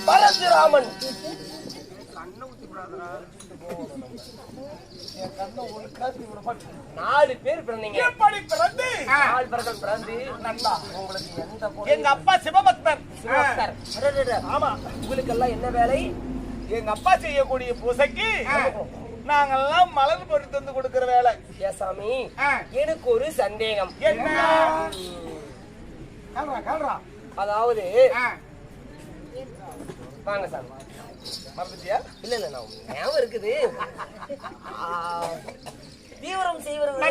பரசுராமன். நாலு பேர் பிறந்தீங்க. எப்படி பிறந்து? நாலு பேர்கள் பிறந்து நண்பா உங்களுக்கு எந்த எங்க அப்பா சிவபக்தர். ஆமா. உங்களுக்கு எல்லாம் என்ன வேலை? எங்க அப்பா செய்யக்கூடிய பூசைக்கு நாங்கெல்லாம் மலர் பொறுத்து வந்து கொடுக்கிற வேலை. சாமி, எனக்கு ஒரு சந்தேகம். என்ன? அதாவது வாங்க சாமி. மறந்துட்டியா? இல்ல இல்ல, நான் ஞாபகம் இருக்குது. தீவிரம் செய்வர்களை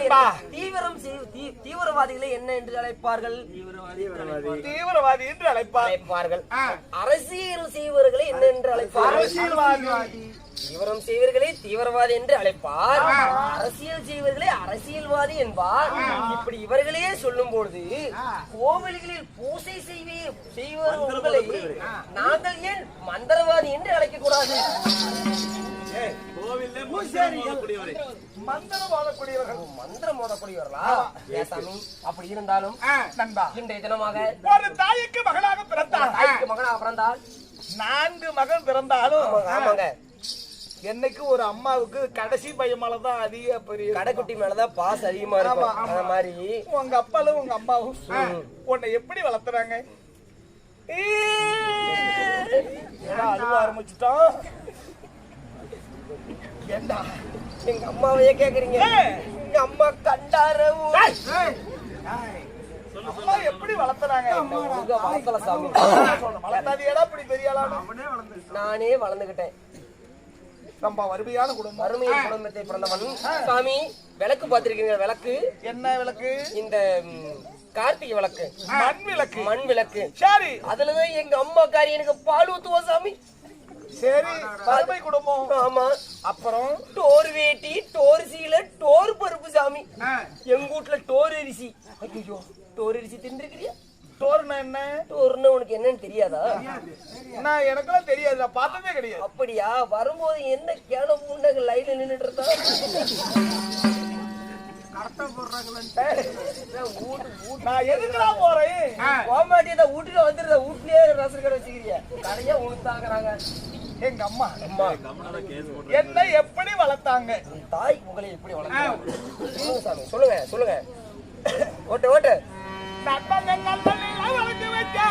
தீவிரவாதிகளை என்ன என்று அழைப்பார்கள்? தீவிரவாதி என்று அழைப்பார்கள். அரசியல் செய்வர்களை என்ன என்று அழைப்பார்கள்? அரசியல்வாதி. தீவிரம் செய்வர்களை தீவிரவாதி என்று அழைப்பார். அரசியல் செய்வர்களை அரசியல்வாதி என்பார். இப்படி இவர்களே சொல்லும் பொழுது கோவில்களில் பூசை செய்வர்களை நாங்கள் ஏன் மந்திரவாதி என்று அழைக்க கூடாது? மந்திரம் ஓதக்கூடியவர்களா? சாமி, அப்படி இருந்தாலும் நண்பா, இன்றைய தினமாக ஒரு தாய்க்கு மகனாக பிறந்தால் 4 மகன் பிறந்தாலும் ஆமாங்க, என்னைக்கு ஒரு அம்மாவுக்கு கடைசி பையன் மேலதான் அதிக பெரிய கடைக்குட்டி மேலதான் பாச அதிகமா இருக்கும். அந்த மாதிரி உங்க அப்பாலும் உங்க அம்மாவும் உன்னை எப்படி வளர்த்துறாங்க? அழுவ ஆரம்பிச்சுட்டோம். ஏண்டா எங்க அம்மாவையே கேக்குறீங்க? எங்க அம்மா கண்டாரவு அம்மா எப்படி வளர்த்துறாங்க? வளர்த்தல சாமி. வளர்த்தாதியடா இப்படி பெரிய ஆளா? நானே வளர்ந்துகிட்டேன். ரொம்ப வறுமையான குடும்பம். வறுமையான குடும்பத்தை பிறந்தவன் சாமி. விளக்கு பார்த்திருக்கீங்க? விளக்கு என்ன விளக்கு? இந்த கார்த்திகை விளக்கு, மண் விளக்கு. மண் விளக்கு. சரி, அதுலதான் எங்க அம்மாக்காரி எனக்கு பால் ஊத்துவா சாமி. சரி, வறுமை குடும்பம். ஆமா. அப்புறம் டோர் வேட்டி, டோர் சீல, டோர் பருப்பு சாமி. எங்க வீட்டுல டோர் அரிசி. ஐயோ, டோர் அரிசி தின்னுக்கிறியா? டோர்னா என்ன? டோர்னா உனக்கு என்னன்னு தெரியாதா? நான் எனக்கெல்லாம் தெரியாது, நான் பார்த்ததே கிடையாது. அப்படியா? வரும்போது என்ன கேன பூண்டங்க லைன்ல நின்னுட்டு இருந்தா? நான் எதுக்குடா போறேன்? கோமாட்டியத வீட்டுல வந்துருந்த வீட்லயே ரசம் கடை வச்சுக்கிறியா? கடையா உளுத்தாக்குறாங்க. எங்க அம்மா என்ன எப்படி வளர்த்தாங்க? தாய் உங்களை எப்படி வளர்த்தாங்க? சொல்லுங்க சொல்லுங்க. ஓட்டு ஓட்டு. வளர்த்து வச்சா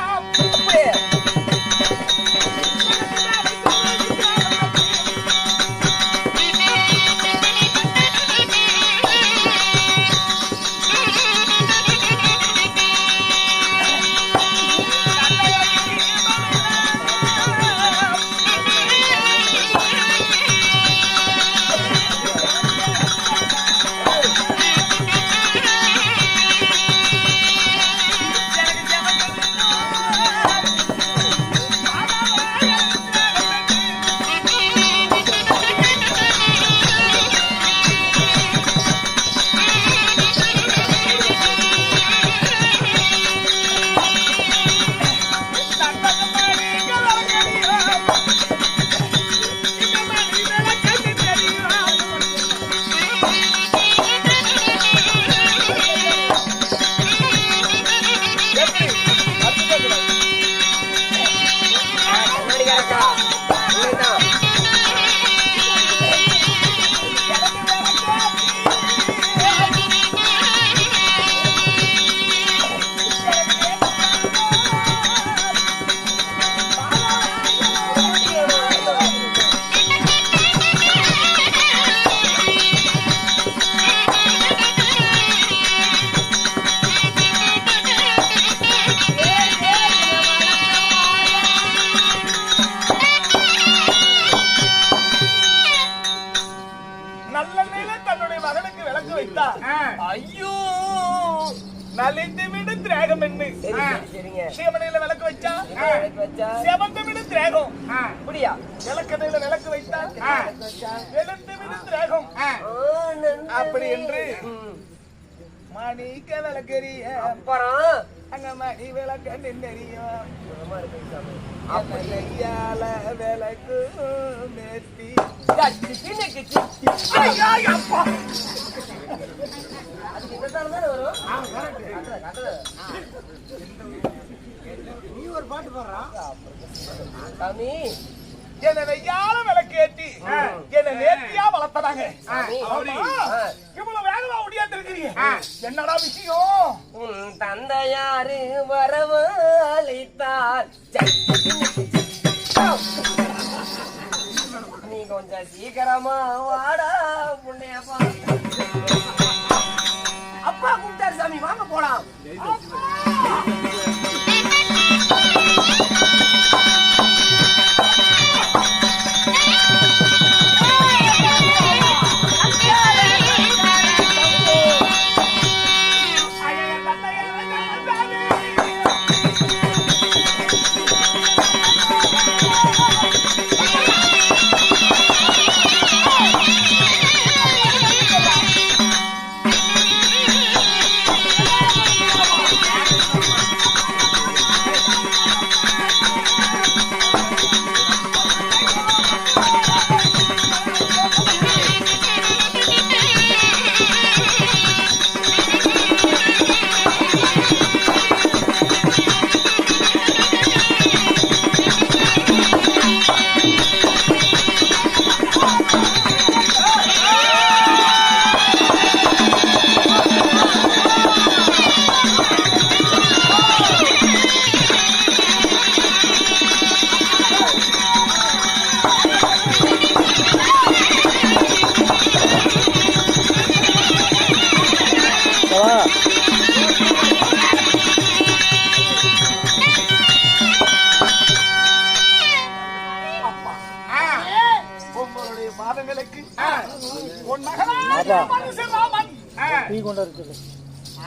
ஐயோ, நலிந்து விடு திரேகம் என்ன? சிவனையில விளக்கு வச்சா செவந்து விடு திரேகம். அப்படியா? விளக்கணையில விளக்கு வைத்தா எழுந்து விடு திரேகம். அப்படி என்று மணிக்க விளக்கெரிய அப்புறம் அங்க மணி விளக்க நின்னறியும் அப்படியால விளக்கு மேத்தி நீ ஒரு பாட்டு பாடுறா. சாமி என்ன வெய்யால விளக்கேத்தி என்ன நேர்த்தியா வளர்த்ததாங்க. இவ்வளவு வேகமா முடியாது இருக்கிறீங்க, என்னடா விஷயம்? உன் தந்தையாரு வரவழைத்தார், நீ கொஞ்சம் சீக்கிரமா வாடா புண்ணியப்பா. அப்பா கூப்பிட்டாரு சாமி, வாங்க போலாம்.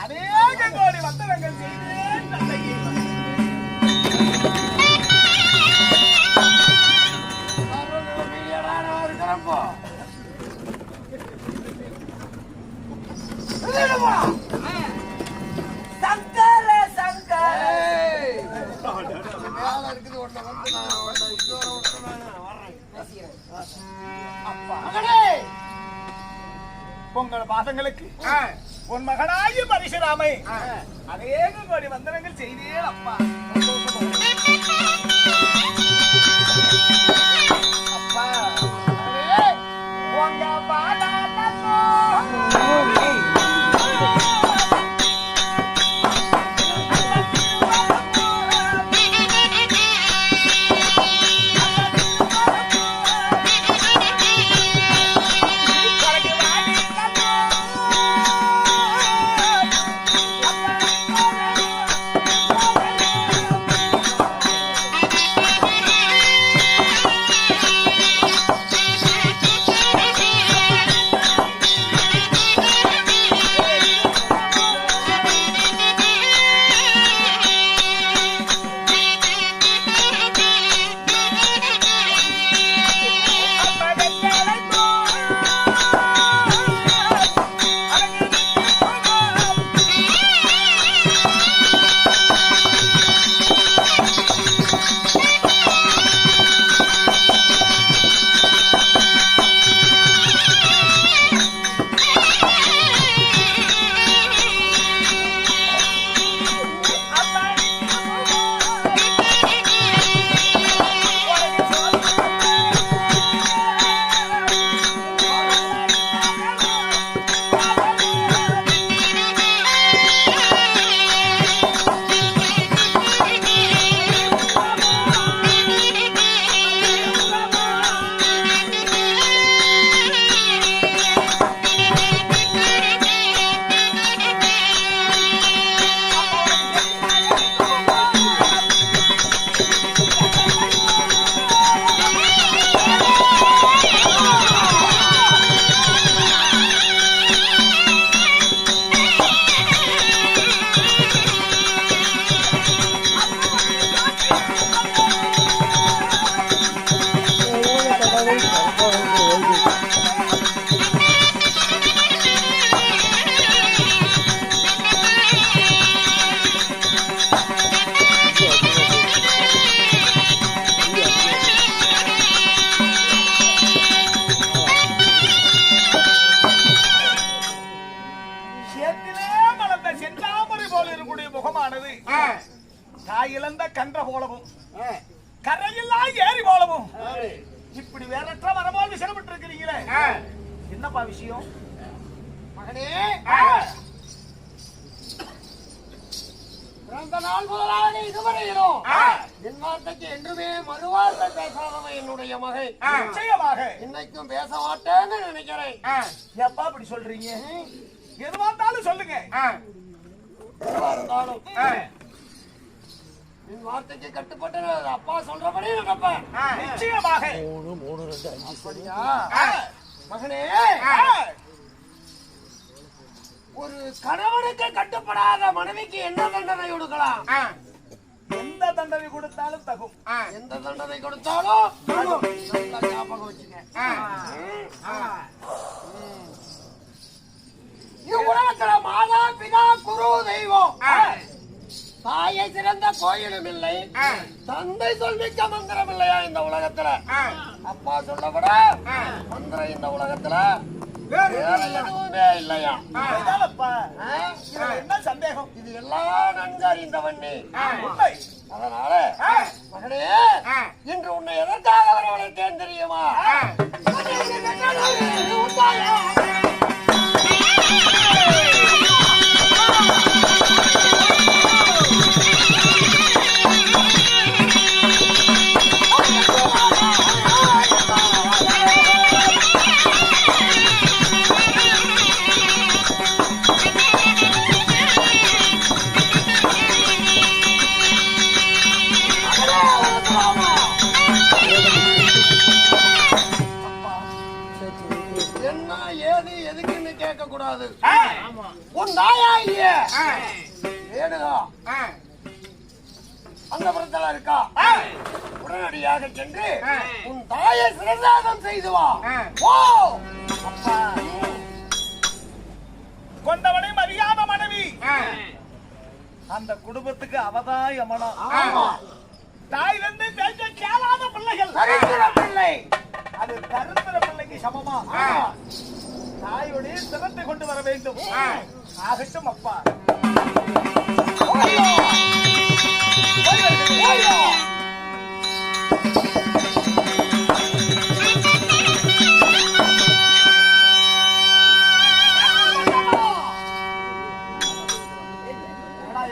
அநேக கோடி வந்தனங்கள் செய்தேன் தந்தையே. சங்கர சங்கர உங்கள் பாதங்களுக்கு உன் மகனாகி பரசுராமை அநேக கோடி வந்தனங்கள் செய்தேன் அப்பா. அப்பா உங்க பாதாளமோ கரையெல்லாம் ஏறி போலவும் இப்படி வேறற்ற மரபோல் விசனப்பட்டு இருக்கிறீங்களே, என்னப்பா விஷயம்? மகனே, பிறந்த நாள் முதலாக இதுவரையிலும் என் வார்த்தைக்கு என்றுமே மறுவார்த்தை பேசாதவன் என்னுடைய மகன். நிச்சயமாக இன்னைக்கும் பேச மாட்டேன்னு நினைக்கிறேன். எப்பா அப்படி சொல்றீங்க? எதுவா இருந்தாலும் சொல்லுங்க. எதுவா இருந்தாலும் என் வார்த்தைக்கு கட்டுப்பட்டு அப்பா சொல்றபடி நடப்பேன். நிச்சயமாக. அப்படியா மகனே, ஒரு கணவனுக்கு கட்டுப்படாத மனைவிக்கு என்ன தண்டனை கொடுக்கலாம்? எந்த தண்டனை கொடுத்தாலும் தகும். எந்த தண்டனை கொடுத்தாலும் தகும். நல்லா ஞாபகம் வச்சுக்க. உலகத்துல மாதா பிதா குரு தெய்வம், தாயை சிறந்த கோயிலும் இல்லை, தந்தை சொல்மிக்க மந்திரம் இல்லையா இந்த உலகத்துல? அப்பா சொல்லப்பட மந்திரம் இந்த உலகத்துல வேற எதுவுமே இல்லையா? என்ன சந்தேகம்? இது எல்லாம் நன்கு அறிந்தவன் நீ. அதனால மகனே, இன்று உன்னை எதற்காக வரவழைத்தேன் தெரியுமா? என்ன ஏது எதுக்குன்னு கேட்க கூடாது. உன் தாயா இல்லையே ஏடுகா அந்த புறத்துல இருக்கா, உடனடியாக சென்று உன் தாயை சிறந்தாதம் செய்து வா. ஓ அப்பா, கொண்டவனை மரியாத மனைவி, அந்த குடும்பத்துக்கு அவதான் யமனம். தாய் வந்து பேச்ச கேளாத பிள்ளைகள் தரித்திர பிள்ளை, அது தருத்திர பிள்ளைக்கு சமமா? தாயுடைய சிறத்தை கொண்டு வர வேண்டும். ஆகட்டும் அப்பா.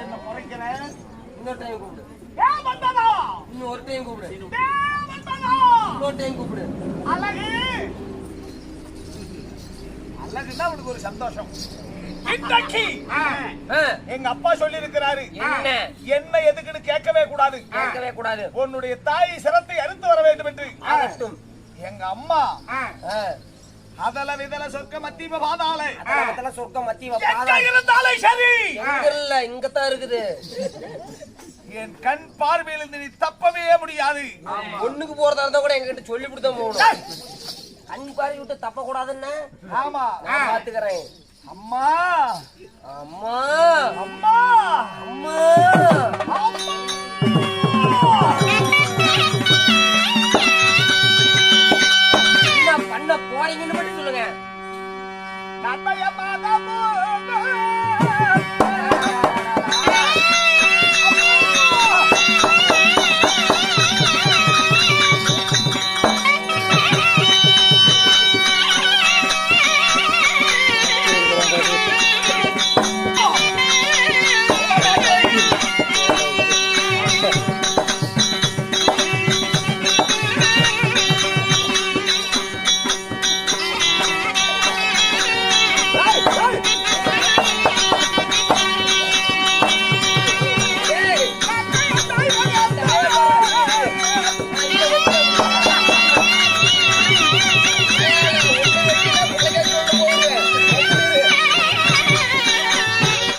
என்ன குறைக்கிறேன்? இன்னொரு டைம் கூப்பிடு. இன்னொரு டைம் கூப்பிடு. இன்னொரு டைம் கூப்பிடு. அழகு அழகுன்னா உனக்கு ஒரு சந்தோஷம். இன்றைக்கு எங்க அப்பா சொல்லி இருக்கிறாரு, என்ன எதுக்குன்னு கேட்கவே கூடாது, கேட்கவே கூடாது. உன்னுடைய தாய் சிரத்தை அறுத்து வர வேண்டும் என்று. ஆகட்டும். எங்க அம்மா அதல விதல சொர்க்க மத்திய பாதாள அதல சொர்க்க மத்திய எங்க இருந்தாலும் சரி, எங்க இல்ல இங்கதான் இருக்குது. என் கண் பார்வையில் இருந்து நீ தப்பவே முடியாது. ஒண்ணுக்கு போறதா இருந்தா கூட எங்க கிட்ட சொல்லி கொடுத்தா போகணும். கண் பார்வை விட்டு தப்ப கூடாதுன்னு. ஆமா, நான் பாத்துக்கிறேன். அம்மா அம்மா அம்மா அம்மா அம்மா